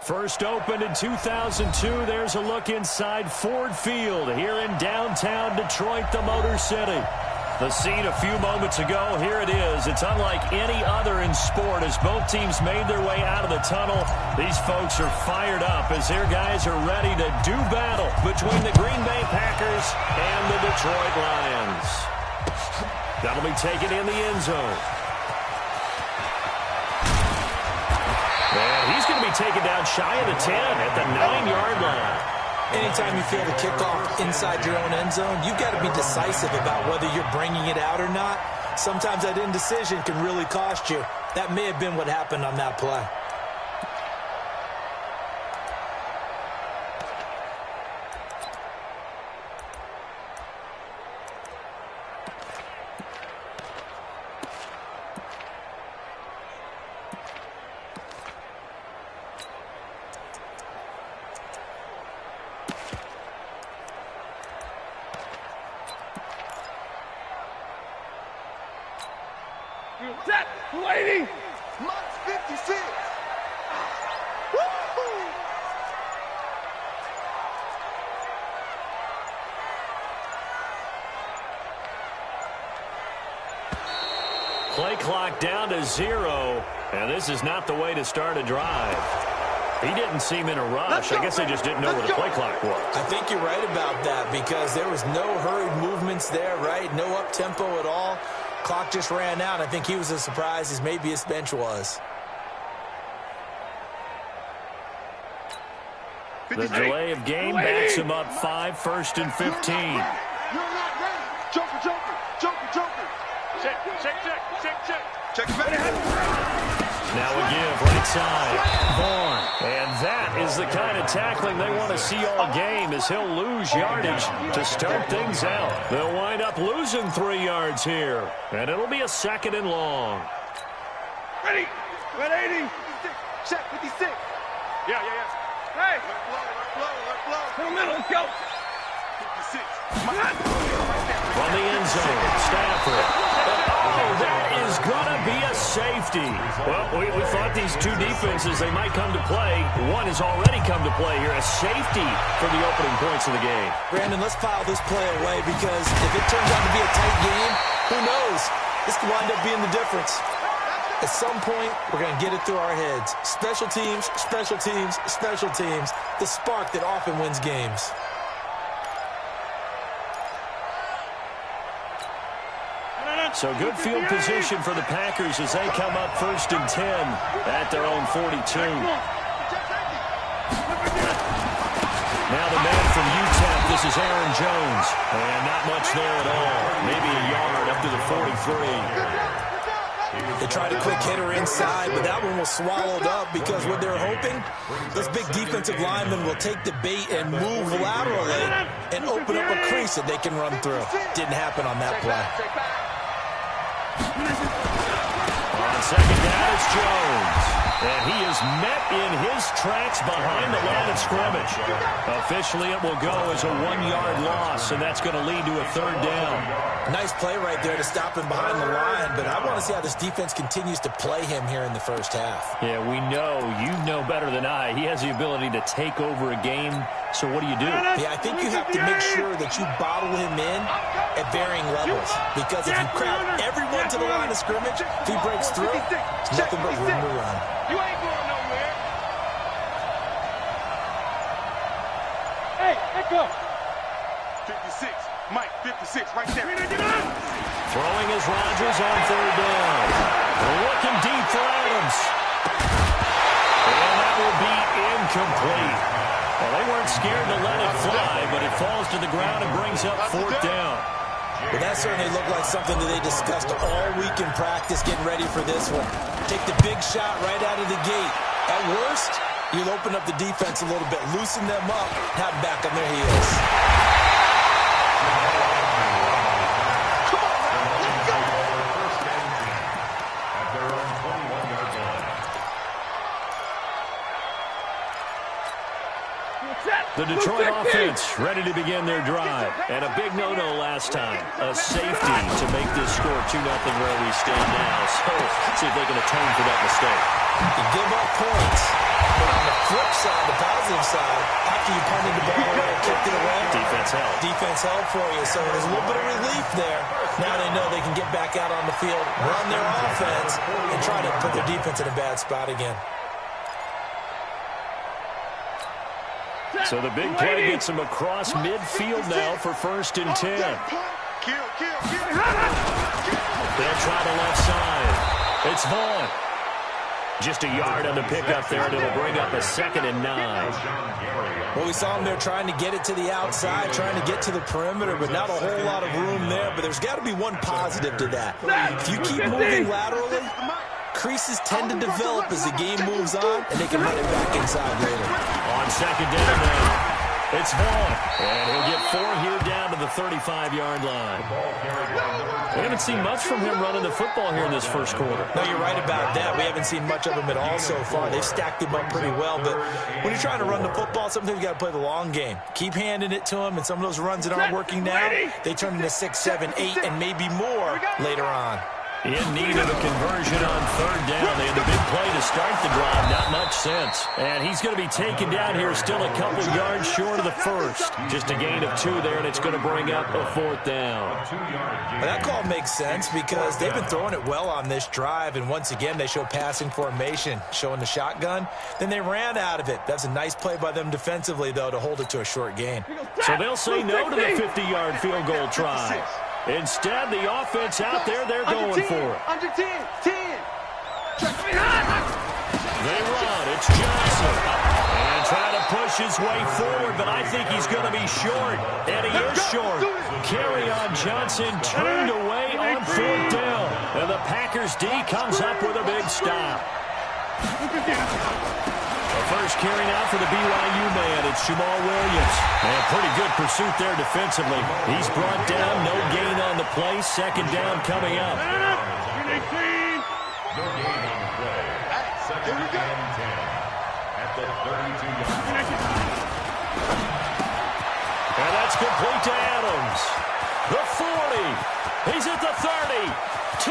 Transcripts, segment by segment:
First opened in 2002. There's a look inside Ford Field here in downtown Detroit, the Motor City. The scene a few moments ago, here it is. It's unlike any other in sport as both teams made their way out of the tunnel. These folks are fired up as their guys are ready to do battle between the Green Bay Packers and the Detroit Lions. That'll be taken in the end zone. And he's going to be taken down shy of the 10 at the 9-yard line. Anytime you feel the kickoff inside your own end zone, you've got to be decisive about whether you're bringing it out or not. Sometimes that indecision can really cost you. That may have been what happened on that play. Set, lady! Months 56! Woo-hoo! Play clock down to 0, and this is not the way to start a drive. He didn't seem in a rush. I guess they just didn't know where the play clock was. I think you're right about that because there was no hurried movements there, right? No up-tempo at all. Clock just ran out. I think he was as surprised as maybe his bench was. The delay of game backs him up 5, 1st and 15. You're not ready. Joker, joker, joker, joker. Check, check, check, check, check. Check it back. Now a give right side. Vaughn. And that is the kind of tackling they want to see all game as he'll lose yardage to start things out. They'll wind up losing 3 yards here. And it'll be a 2nd and long. Ready. 180. Check 56. Yeah. Hey. Let flow. To the middle. Let's go. 56. From the end zone, Stafford. Oh, that is going to be a safety. Well, we thought these two defenses, they might come to play. One has already come to play here, a safety for the opening points of the game. Brandon, let's file this play away because if it turns out to be a tight game, who knows? This could wind up being the difference. At some point, we're going to get it through our heads. Special teams, special teams, special teams. The spark that often wins games. So good field position for the Packers as they come up 1st and 10 at their own 42. Now the man from UTEP, this is Aaron Jones. And not much there at all. Maybe a yard up to the 43. They tried a quick hitter inside, but that one was swallowed up because what they're hoping, this big defensive lineman will take the bait and move laterally and open up a crease that they can run through. Didn't happen on that play. On 2nd down, it's Jones. And he is met in his tracks behind the line of scrimmage. Officially, it will go as a 1-yard loss, and that's going to lead to a 3rd down. Nice play right there to stop him behind the line, but I want to see how this defense continues to play him here in the first half. Yeah, we know. You know better than I. He has the ability to take over a game. So what do? Yeah, I think you have to make sure that you bottle him in at varying levels. Because if you crowd everyone to the line of scrimmage, if he breaks through, it's nothing but room to run. You ain't going nowhere. Hey, let go. 56. Mike, 56, right there. Throwing is Rodgers on 3rd down. Looking deep for Adams. And that will be incomplete. Well, they weren't scared to let it fly, but it falls to the ground and brings up 4th down. Well, that certainly looked like something that they discussed all week in practice, getting ready for this one. Take the big shot right out of the gate. At worst, you'll open up the defense a little bit, loosen them up, have them back on their heels. Set. The Detroit offense ready to begin their drive. And a big no-no last time. A safety to make this score 2-0 where we stand now. So, see if they can atone for that mistake. You give up points, but on the flip side, the positive side, after you punted the ball away or kicked it away, defense helped. Defense helped for you, so there's a little bit of relief there. Now they know they can get back out on the field, run their offense, and try to put their defense in a bad spot again. So the big play gets them across midfield now for 1st and 10. They'll try the left side. It's Vaughn. Just a yard on the pickup there, and it'll bring up a 2nd and 9. Well, we saw them there trying to get it to the outside, trying to get to the perimeter, but not a whole lot of room there. But there's got to be one positive to that. If you keep moving laterally, creases tend to develop as the game moves on, and they can run it back inside later. On 2nd down now, it's Vaughn, and he'll get 4 here down to the 35-yard line. We haven't seen much from him running the football here in this first quarter. No, you're right about that. We haven't seen much of him at all so far. They've stacked him up pretty well, but when you're trying to run the football, sometimes you got to play the long game. Keep handing it to him, and some of those runs that aren't working now, they turn into 6, 7, 8, and maybe more later on. In need of a conversion on 3rd down. They had the big play to start the drive. Not much sense. And he's going to be taken down here still a couple yards short of the first. Just a gain of 2 there, and it's going to bring up a 4th down. Well, that call makes sense because they've been throwing it well on this drive, and once again they show passing formation, showing the shotgun. Then they ran out of it. That's a nice play by them defensively, though, to hold it to a short gain. So they'll say no to the 50-yard field goal try. Instead, the offense out there, they're going for it. Under 10. They run. It's Johnson. And trying to push his way forward, but I think he's going to be short. And he is short. Carry on Johnson turned away on 4th down. And the Packers D comes up with a big stop. The first carry now for the BYU man. It's Jamal Williams. And pretty good pursuit there defensively. He's brought down. No gain on the play. 2nd down coming up. No gain on the play. 2nd and 10 at the 32-yard line. And that's complete to Adams. The 40. He's at the 30. 10.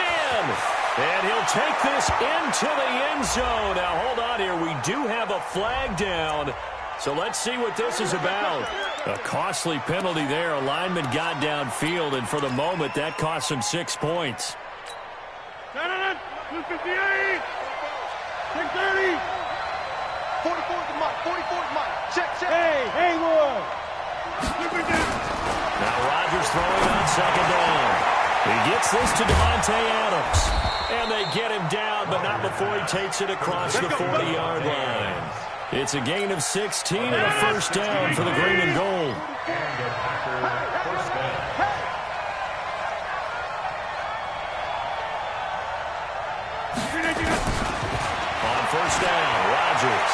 And he'll take this into the end zone. Now, hold on here. We do have a flag down. So let's see what this is about. A costly penalty there. A lineman got downfield, and for the moment, that cost him 6 points. 258. 630. 44's the mark. 44's mark. Check. Hey, Haywood. Now Rodgers throwing on 2nd down. He gets this to Devontae Adams. And they get him down, but not before he takes it across the 40-yard line. It's a gain of 16 and a 1st down for the green and gold. On 1st down, Rodgers.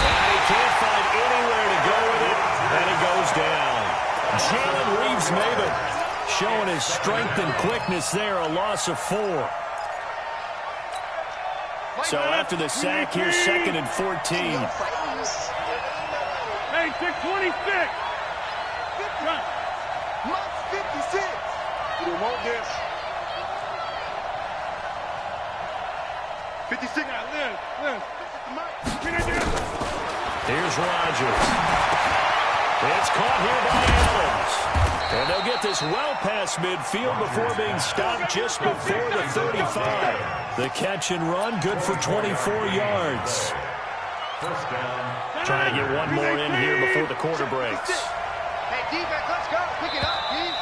And he can't find anywhere to go with it, and he goes down. Jalen Reeves-Maybin showing his strength and quickness there, a loss of 4. So after the sack here, 2nd and 14. Hey, 626. Mark 56. You want this? 56. Here's Rodgers. It's caught here by Adams. And they'll get this well past midfield before being stopped just before the 35. The catch and run, good for 24 yards. Trying to get one more in here before the quarter breaks. Hey, defense, let's go. Pick it up, Keith.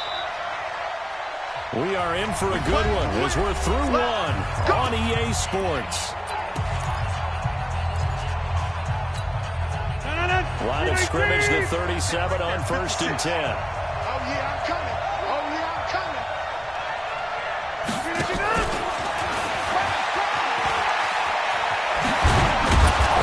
We are in for a good one as we're through one on EA Sports. Line of scrimmage, the 37 on 1st and 10. Oh, yeah, I'm coming. Oh, yeah, I'm coming.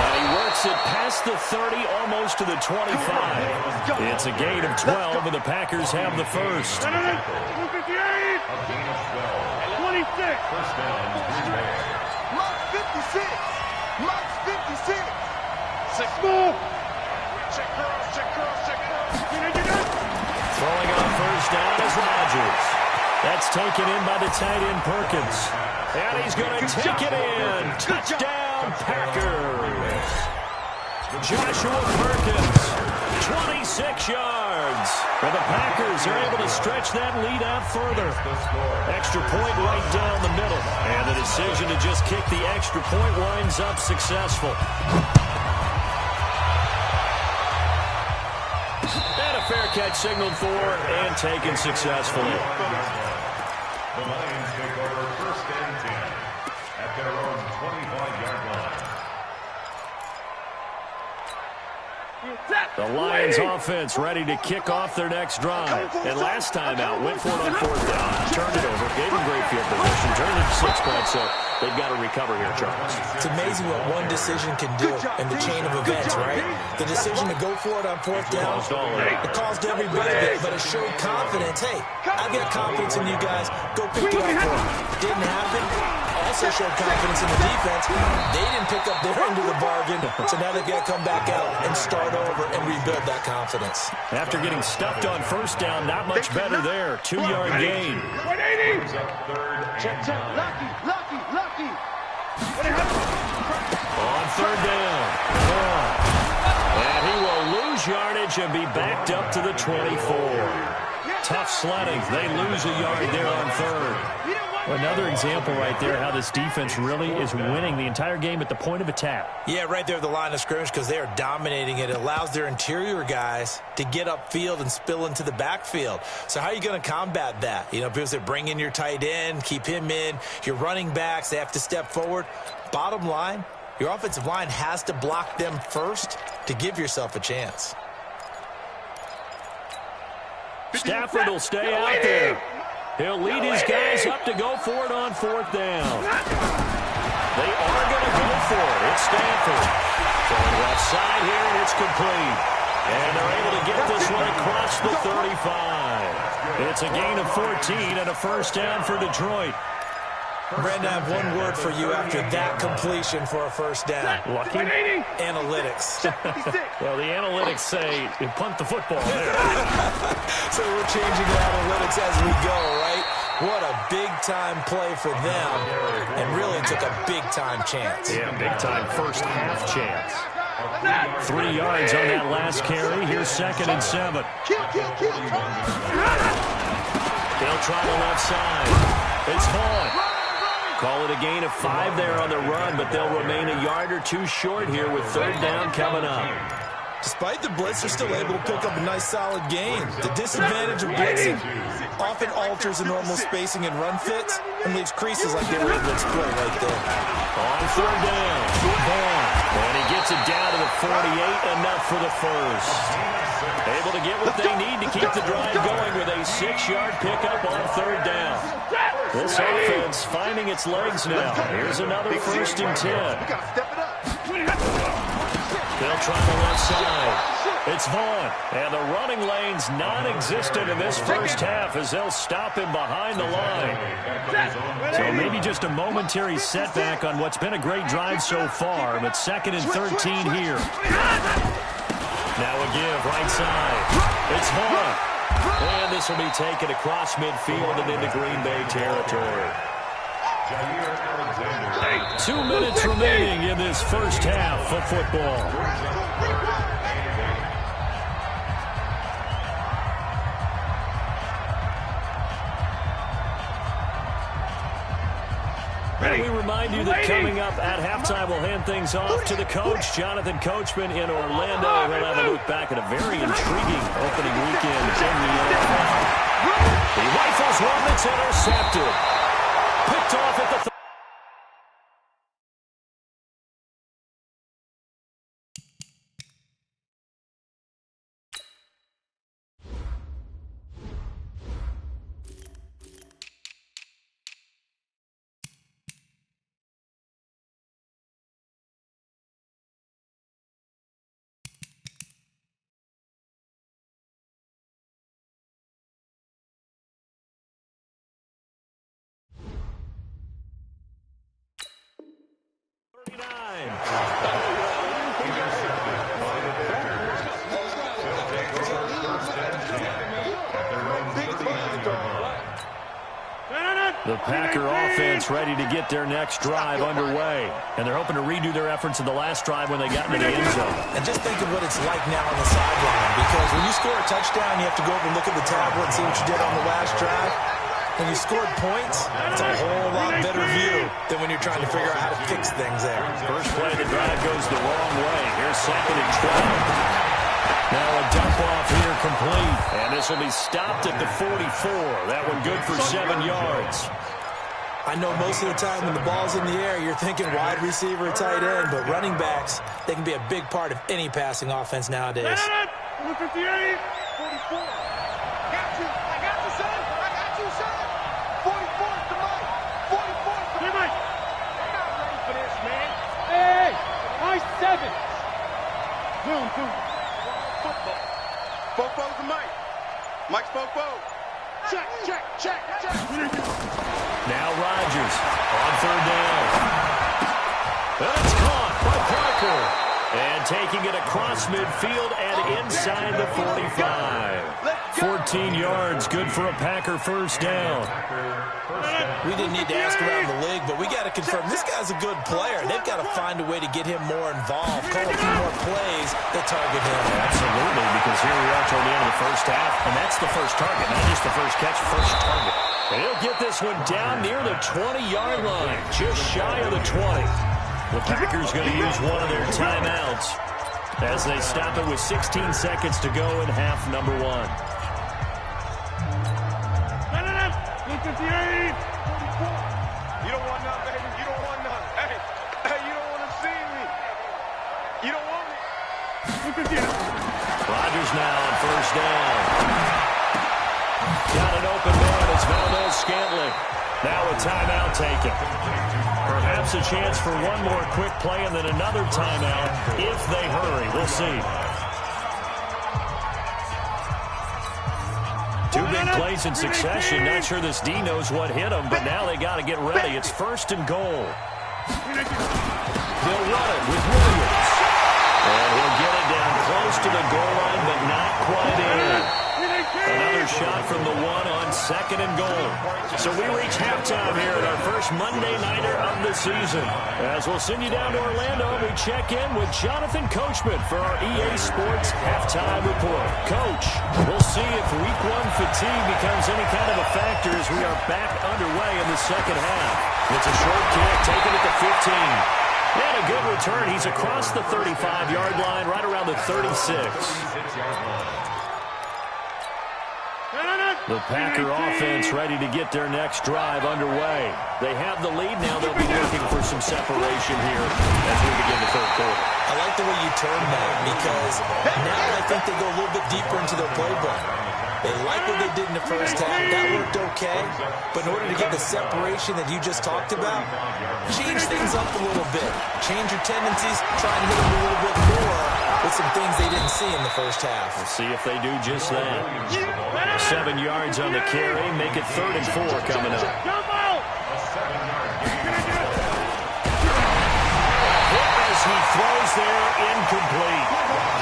And he works it past the 30, almost to the 25. It's a gain of 12, and the Packers have the first. 258. 26. First down, Green Bay. Mark 56. Mark 56. Move. Check cross. Throwing on first down is Rodgers. That's taken in by the tight end Perkins. And he's going to take it in. Touchdown, Packers. Joshua Perkins, 26 yards. And the Packers are able to stretch that lead out further. Extra point right down the middle. And the decision to just kick the extra point winds up successful. And a fair catch signaled for and taken successfully. The Lions take over first and 10 at their own 25-yard line. The Lions offense ready to kick off their next drive. And last time out, went for it on fourth down, turned it over, gave them great field position, turned it to 6 points, so they've got to recover here, Charles. It's amazing what one decision can do in the chain of events, right? The decision to go for it on fourth down, it caused every bit of it, but it showed confidence. Hey, I've got confidence in you guys. Go pick it up for them. Didn't happen. Also showed confidence in the defense. They didn't pick up their end of the bargain, so now they've got to come back out and start over and rebuild that confidence. After getting stuffed on first down, not much better there. 2-yard gain. 180. Check. Lucky. On third down. And he will lose yardage and be backed up to the 24. Tough sledding. They lose a yard there on third. Another example right there how this defense really is winning the entire game at the point of attack. Yeah, right there at the line of scrimmage because they are dominating it. It allows their interior guys to get upfield and spill into the backfield. So how are you going to combat that? You know, people say bring in your tight end, keep him in. Your running backs, they have to step forward. Bottom line, your offensive line has to block them first to give yourself a chance. Stafford will stay out there. He'll lead his guys up to go for it on fourth down. They are going to go for it. It's Stafford. Going left side here, and it's complete. And they're able to get this one across the 35. It's a gain of 14 and a first down for Detroit. Brandon, I have one word for you after that completion for a first down. Lucky? Analytics. Well, the analytics say you punt the football there. So we're changing the analytics as we go, right? What a big-time play for them, and really took a big-time chance. Yeah, big-time first half chance. 3 yards on that last carry. Here's 2nd and 7. They'll try the left side. It's Vaughn. Call it a gain of 5 there on the run, but they'll remain a yard or two short here with third down coming up. Despite the blitz, they're still able to pick up a nice solid gain. The disadvantage of blitzing often alters the normal spacing and run fits and leaves creases like they were able to exploit right there. On third down, Vaughn. And he gets it down to the 48, enough for the first. Able to get what they need to keep the drive going with a 6-yard pickup on third down. This offense finding its legs now. Here's another 1st and 10. They'll try the left side. It's Vaughn. And the running lane's non-existent in this first half as they'll stop him behind the line. So maybe just a momentary setback on what's been a great drive so far, but 2nd and 13 here. Now a give, right side. It's Vaughn. And this will be taken across midfield and into Green Bay territory. 2 minutes remaining in this first half of football. And we remind you that coming up at halftime, we'll hand things off to the coach, Jonathan Coachman in Orlando. We'll have a look back at a very intriguing opening weekend in the NFL. He rifles one that's intercepted. Picked off at the The Packer offense ready to get their next drive underway. And they're hoping to redo their efforts in the last drive when they got into the end zone. And just think of what it's like now on the sideline, because when you score a touchdown, you have to go over and look at the tablet and see what you did on the last drive. When you scored points, it's a whole lot better view than when you're trying to figure out how to fix things there. First play of the drive goes the wrong way. Here's 2nd and 12. Now a dump off here complete. And this will be stopped at the 44. That one good for 7 yards. I know most of the time when the ball's in the air, you're thinking wide receiver, tight end, but running backs, they can be a big part of any passing offense nowadays. 58, 44. Got you. I got you, son. I got you, son. 44's the mic. 44's the mic. I'm not ready for this, man. Hey, nice 7. Zoom. Football. Football's the mic. Mike's football. Check. Now Rodgers on 3rd down. That's caught by Parker. And taking it across midfield and inside the 45. 14 yards, good for a Packer first down. We didn't need to ask around the league, but we got to confirm this guy's a good player. They've got to find a way to get him more involved, call a few more plays that target him. Absolutely, because here we are toward the end of the first half, and that's the first target, not just the first catch, first target. And he'll get this one down near the 20-yard line, just shy of the 20. The Packers going to use one of their timeouts as they stop it with 16 seconds to go in half number 1. 58, 44. You don't want none, baby. You don't want none. Hey, you don't want to see me. You don't want me. Rodgers now on 1st down. Got an open man. It's Valdez-Scantling. Now a timeout taken. Perhaps a chance for one more quick play and then another timeout if they hurry. We'll see. 2 big plays in succession. Not sure this D knows what hit him, but now they got to get ready. It's 1st and goal. They'll run it with Williams. And he'll get it down close to the goal line, but not quite in. Another shot from the 1 on 2nd and goal. So we reach halftime here at our first Monday Nighter of the season. As we'll send you down to Orlando, we check in with Jonathan Coachman for our EA Sports Halftime Report. Coach, we'll see if Week 1 fatigue becomes any kind of a factor as we are back underway in the second half. It's a short kick, taken at the 15. And a good return. He's across the 35-yard line, right around the 36. The Packer offense ready to get their next drive underway. They have the lead now. They'll be looking for some separation here as we begin the 3rd quarter. I like the way you term that, because now I think they go a little bit deeper into their playbook. They like what they did in the first half. That worked okay. But in order to get the separation that you just talked about, change things up a little bit. Change your tendencies. Try and hit them a little bit more with some things they didn't see in the first half. We'll see if they do just that. 7 yards on the carry. Make it 3rd and 4 coming up. As he throws there, incomplete.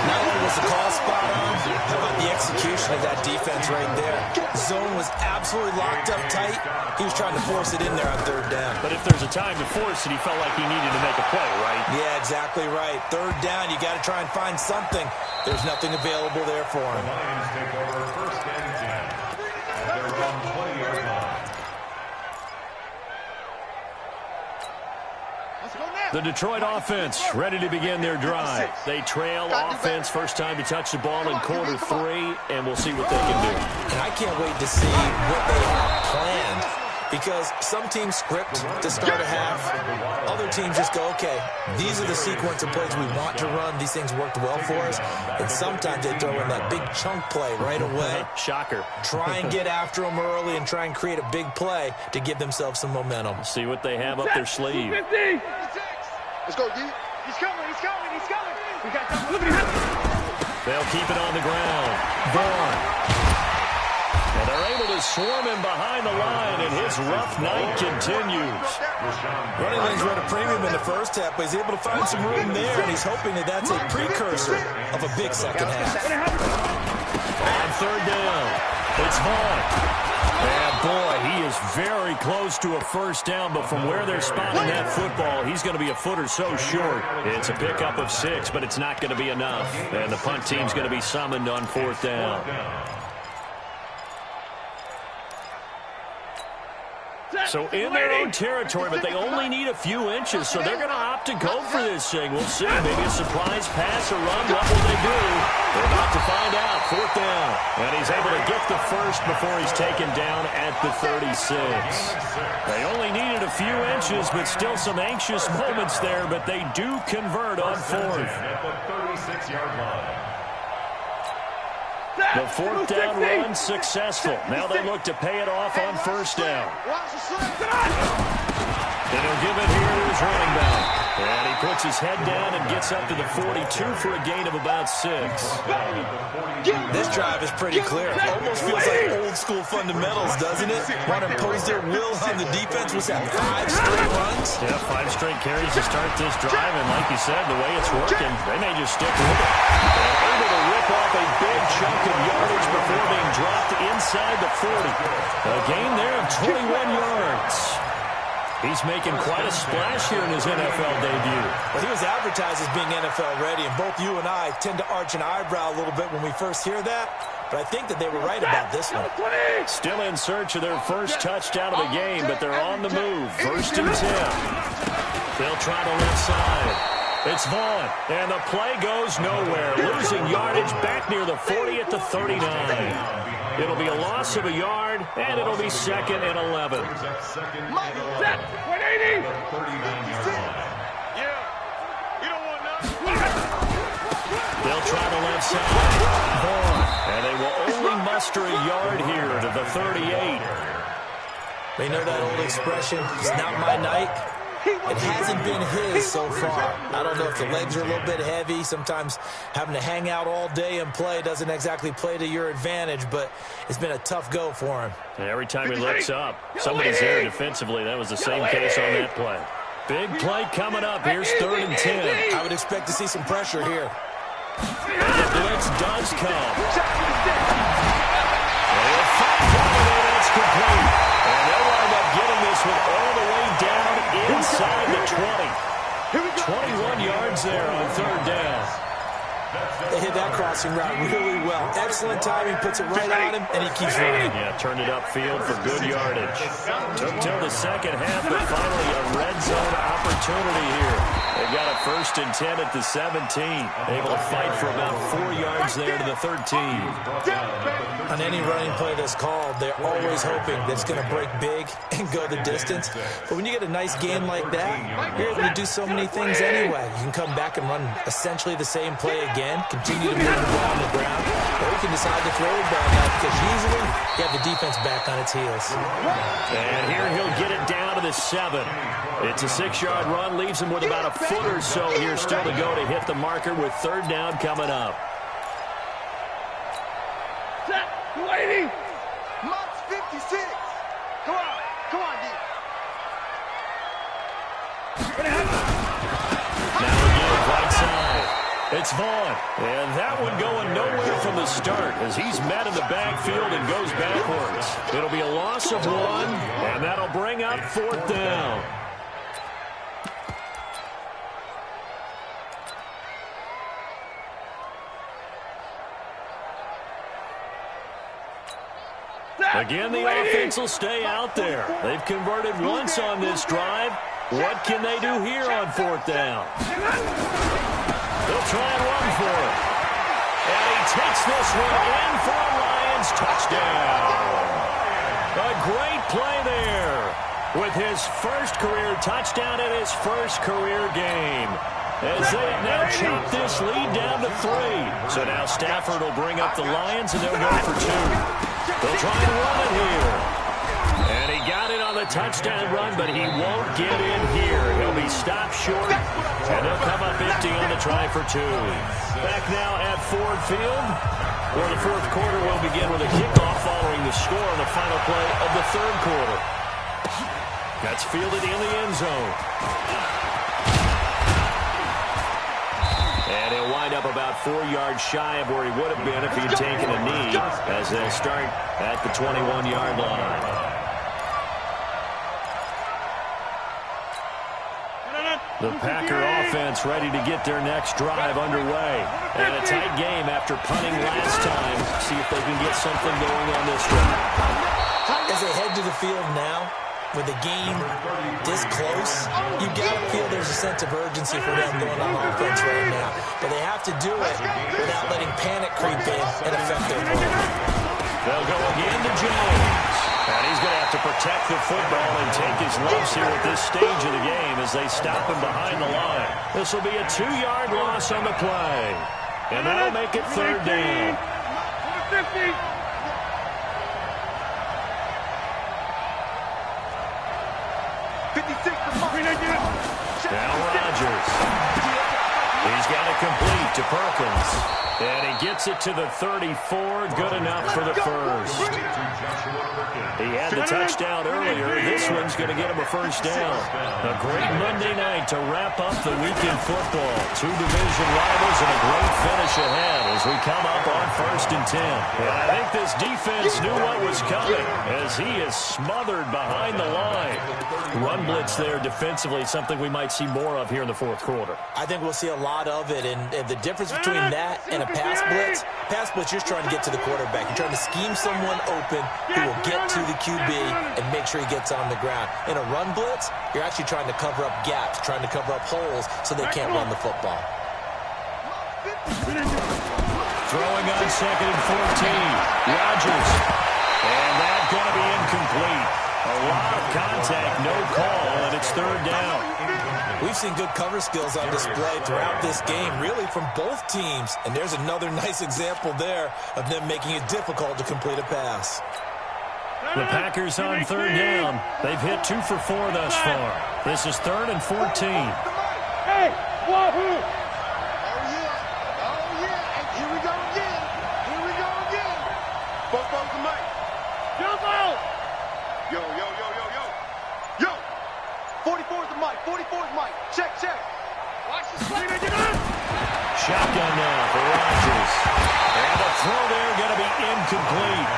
Not only was the call spot on, how about the execution of that defense right there? Zone was absolutely locked up tight. He was trying to force it in there on 3rd down. But if there's a time to force it, he felt like he needed to make a play, right? Yeah, exactly right. 3rd down, you got to try and find something. There's nothing available there for him. The Lions take over 1st and 10. They're on 20-yard line. The Detroit offense ready to begin their drive. They trail offense, first time to touch the ball in quarter 3, and we'll see what they can do. And I can't wait to see what they have planned, because some teams script to start a half. Other teams just go, okay, these are the sequence of plays we want to run. These things worked well for us. And sometimes they throw in that big chunk play right away. Shocker. Try and get after them early and try and create a big play to give themselves some momentum. See what they have up their sleeve. 50. Let's go, D. He's coming. We got to look at him. They'll keep it on the ground. Vaughn. And they're able to swarm him behind the line, and his rough night continues. Running lanes were at a premium in the first half, but he's able to find some room there, and he's hoping that that's a precursor of a big second half. On 3rd down, it's Vaughn. And boy, he is very close to a first down, but from where they're spotting that football, he's going to be a foot or so short. It's a pickup of 6, but it's not going to be enough. And the punt team's going to be summoned on 4th down. So in their own territory, but they only need a few inches, so they're going to opt to go for this thing. We'll see. Maybe a surprise pass or run. What will they do? We're about to find out. 4th down. And he's able to get the first before he's taken down at the 36. They only needed a few inches, but still some anxious moments there, but they do convert on 4th. At the 36-yard line. The 4th down run successful. Now they look to pay it off on 1st down. And he'll give it here to his running back. And he puts his head down and gets up to the 42 for a gain of about 6. This drive is pretty clear. Almost feels like old school fundamentals, doesn't it? Want to impose their will on the defense with that 5 straight runs? Yeah, 5 straight carries to start this drive. And like you said, the way it's working, they may just stick with it. And able to rip off a big chunk of yardage before being dropped inside the 40. A gain there of 21 yards. He's making quite a splash here in his NFL debut. Well, he was advertised as being NFL ready, and both you and I tend to arch an eyebrow a little bit when we first hear that, but I think that they were right about this one. Still in search of their first touchdown of the game, but they're on the move. 1st and 10. They'll try the left side. It's Vaughn, and the play goes nowhere. Losing yardage back near the 40 at the 39. It'll be a loss of a yard, and it'll be 2nd and 11. Set, 180. They'll try the left side. Vaughn, and they will only muster a yard here to the 38. They know that old expression, it's not my night. It hasn't been his so far. I don't know if the legs are a little bit heavy. Sometimes having to hang out all day and play doesn't exactly play to your advantage, but it's been a tough go for him. And every time he looks up, somebody's there defensively. That was the same case on that play. Big play coming up. Here's 3rd and 10. I would expect to see some pressure here. And the blitz does come. They'll find one, and it's complete. And they'll wind up getting this one all the way down inside the 20. 21 yards there on 3rd down. They hit that crossing route really well. Excellent timing, puts it right on him, and he keeps running. Yeah, turned it upfield for good yardage. Took till the second half, but finally a red zone opportunity here. They've got a 1st and 10 at the 17. Able to fight for about 4 yards there to the 13. On any running play that's called, they're always hoping that it's going to break big and go the distance. But when you get a nice game like that, you're able to do so many things anyway. You can come back and run essentially the same play again, continue to move the ball on the ground, or you can decide to throw the ball now because usually you have the defense back on its heels. And here he'll get it down to the 7. It's a 6-yard run, leaves him with about a foot or so here still to go to hit the marker with 3rd down coming up. Set, 280. Marks 56. Come on, D. Now again, right side. It's Vaughn. And that one going nowhere from the start as he's met in the backfield and goes backwards. It'll be a loss of 1, and that'll bring up 4th down. Again, the offense will stay out there. They've converted once on this drive. What can they do here on 4th down? They'll try and run for it. And he takes this one in for a Lions touchdown. A great play there with his first career touchdown in his first career game. As they have now chopped this lead down to 3. So now Stafford will bring up the Lions, and they'll go for 2. They'll try and run it here. And he got it on the touchdown run, but he won't get in here. He'll be stopped short, and they'll come up empty on the try for 2. Back now at Ford Field, where the 4th quarter will begin with a kickoff following the score on the final play of the 3rd quarter. That's fielded in the end zone. And he'll wind wind up about 4 yards shy of where he would have been if he'd taken a knee, as they'll start at the 21-yard line. The Packer offense ready to get their next drive underway. And a tight game after punting last time. See if they can get something going on this drive. As they head to the field now, with the game this close, you got to feel there's a sense of urgency for them going on offense right now. But they have to do it without letting panic creep in and affect their play. They'll go again to Jones. And he's going to have to protect the football and take his lumps here at this stage of the game as they stop him behind the line. This will be a 2-yard loss on the play. And that'll make it 3rd down. 50. Now Rodgers. He's got it complete to Perkins. And he gets it to the 34. Good enough for the first. He had the touchdown earlier. This one's going to get him a first down. A great Monday night to wrap up the weekend football. 2 division rivals and a great finish ahead as we come up on 1st and 10. And I think this defense knew what was coming as he is smothered behind the line. Run blitz there defensively, something we might see more of here in the 4th quarter. I think we'll see a lot of it, and the difference between that and a pass blitz, you're trying to get to the quarterback. You're trying to scheme someone open who will get to the QB and make sure he gets on the ground. In a run blitz, you're actually trying to cover up gaps, trying to cover up holes so they can't run the football. Throwing on 2nd and 14. Rodgers. And that's going to be incomplete. A lot of contact, no call, and it's 3rd down. We've seen good cover skills on display throughout this game, really from both teams. And there's another nice example there of them making it difficult to complete a pass. The Packers on 3rd down. They've hit 2 for 4 thus far. This is 3rd and 14. Hey, wahoo! Oh, yeah. And here we go again. Both the mic. Jump out! Yo. 44's the mic. 44's mic. Check. Watch the play. Shotgun now for Rodgers. And the throw there going to be incomplete.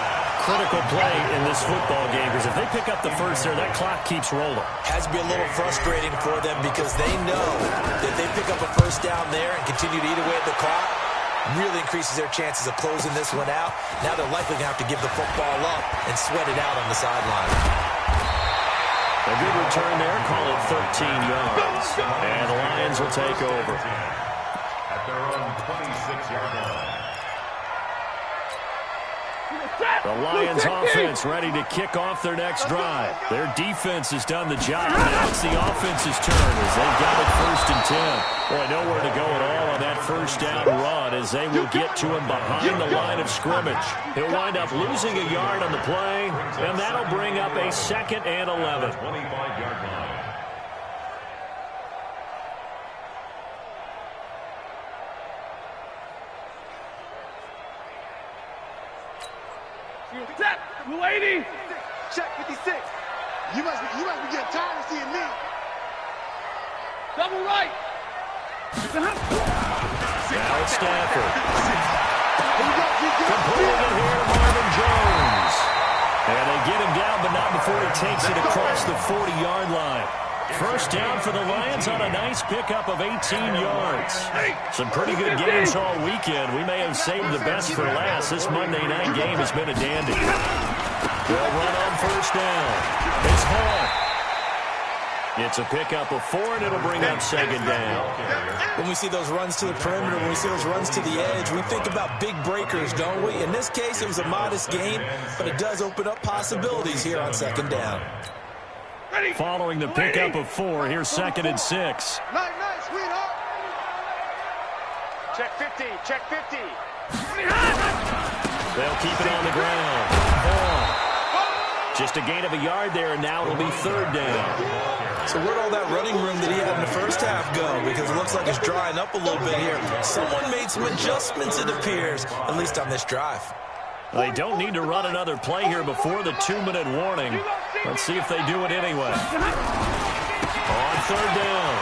Critical play in this football game because if they pick up the first there, that clock keeps rolling. Has to be a little frustrating for them because they know that they pick up a first down there and continue to eat away at the clock, really increases their chances of closing this one out. Now they're likely going to have to give the football up and sweat it out on the sideline. A good return there, call it 13 yards. And the Lions will take over. At their own 26-yard line. The Lions offense ready to kick off their next drive. Their defense has done the job. Now it's the offense's turn as they've got it 1st and 10. Boy, nowhere to go at all on that first down run as they will get to him behind the line of scrimmage. He'll wind up losing a yard on the play, and that'll bring up a 2nd and 11. 25-yard line. Lady! Check 56. You must be getting tired of seeing me. Double right. Now it's Stafford. Completing it here to Marvin Jones. And they get him down, but not before he takes it across the 40-yard line. First down for the Lions on a nice pickup of 18 yards. Some pretty good games all weekend. We may have saved the best for last. This Monday night game has been a dandy. They'll run on first down. It's Hall. It's a pickup of 4, and it'll bring up 2nd down. When we see those runs to the perimeter, when we see those runs to the edge, we think about big breakers, don't we? In this case, it was a modest gain, but it does open up possibilities here on 2nd down. Following the pickup of 4, here's 2nd and 6. Nice, sweetheart. Check 50. They'll keep it on the ground. Just a gain of a yard there, and now it'll be 3rd down. So where'd all that running room that he had in the first half go? Because it looks like it's drying up a little bit here. Someone made some adjustments, it appears, at least on this drive. They don't need to run another play here before the 2-minute warning. Let's see if they do it anyway. On third down.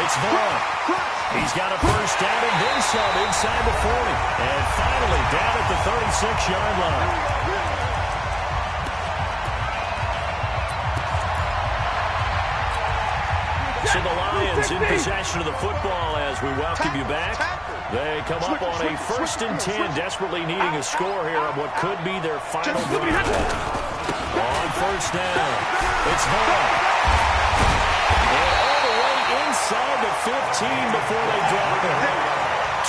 It's Vaughn. He's got a first down and then some inside the 40. And finally down at the 36-yard line. So the Lions in possession of the football as we welcome you back. They come up on a 1st and 10, desperately needing a score here on what could be their final drive. On first down, it's Vaughn. And all the way inside the 15 before they drop it.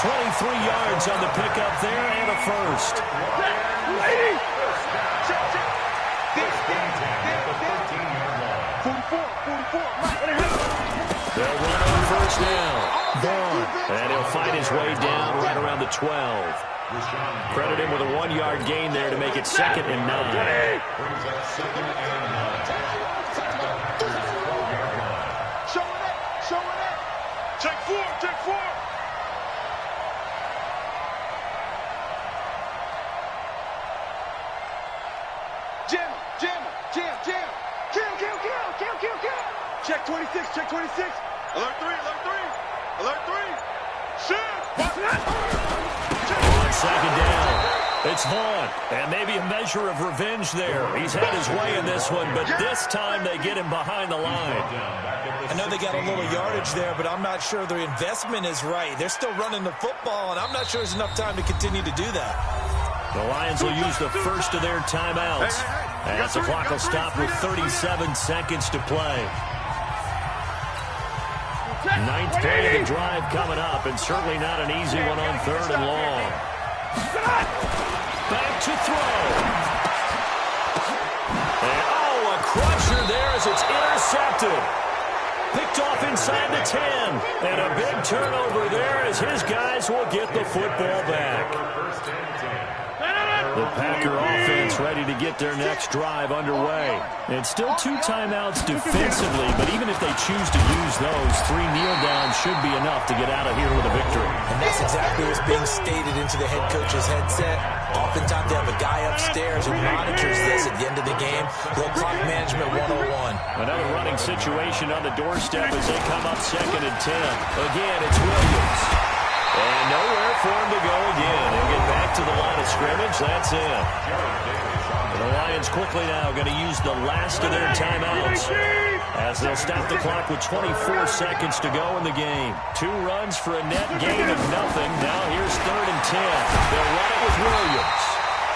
23 yards on the pickup there and a first. They'll run on first down. Vaughn. And he'll fight his way down right around the 12. Credit him with a 1-yard gain there to make it 2nd and 9. Show it. Check four. Jam. Kill. Check 26. Alert 3. Shoot. On second down, it's Vaughn. And maybe a measure of revenge there. He's had his way in this one, but this time they get him behind the line. I know they got a little yardage there, but I'm not sure their investment is right. They're still running the football, and I'm not sure there's enough time to continue to do that. The Lions will use the first of their timeouts as the clock will stop with 37 seconds to play. 9th play of the drive coming up, and certainly not an easy one on 3rd and long. Back to throw. And, a crusher there as it's intercepted. Picked off inside the 10. And a big turnover there as his guys will get the football back. The Packer offense ready to get their next drive underway. And still 2 timeouts defensively, but even if they choose to use those, 3 kneel downs should be enough to get out of here with a victory. And that's exactly what's being stated into the head coach's headset. Oftentimes they have a guy upstairs who monitors this at the end of the game. Little clock management 101. Another running situation on the doorstep as they come up 2nd and 10. Again, it's Williams. And nowhere for him to go again. He'll get back to the line of scrimmage. That's it. The Lions quickly now going to use the last of their timeouts as they'll stop the clock with 24 seconds to go in the game. 2 runs for a net gain of nothing. Now here's 3rd and 10. They'll run it with Williams.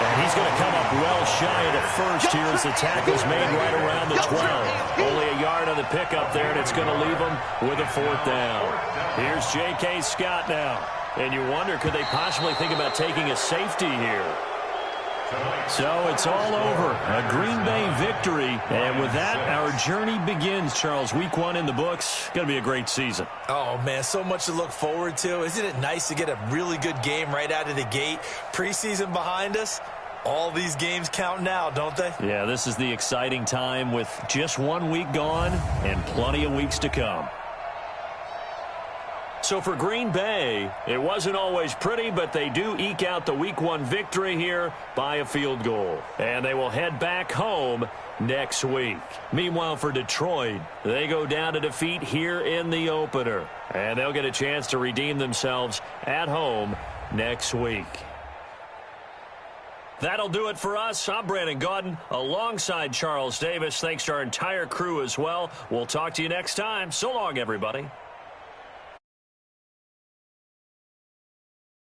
And he's going to come up well shy of the first here as the tackle's made right around the 12. Only a yard on the pickup there, and it's going to leave him with a 4th down. Here's J.K. Scott now. And you wonder, could they possibly think about taking a safety here? So it's all over. A Green Bay victory. And with that, our journey begins, Charles. Week 1 in the books. Going to be a great season. Oh, man, so much to look forward to. Isn't it nice to get a really good game right out of the gate? Preseason behind us. All these games count now, don't they? Yeah, this is the exciting time with just 1 week gone and plenty of weeks to come. So for Green Bay, it wasn't always pretty, but they do eke out the Week 1 victory here by a field goal. And they will head back home next week. Meanwhile, for Detroit, they go down to defeat here in the opener. And they'll get a chance to redeem themselves at home next week. That'll do it for us. I'm Brandon Gaudin alongside Charles Davis. Thanks to our entire crew as well. We'll talk to you next time. So long, everybody.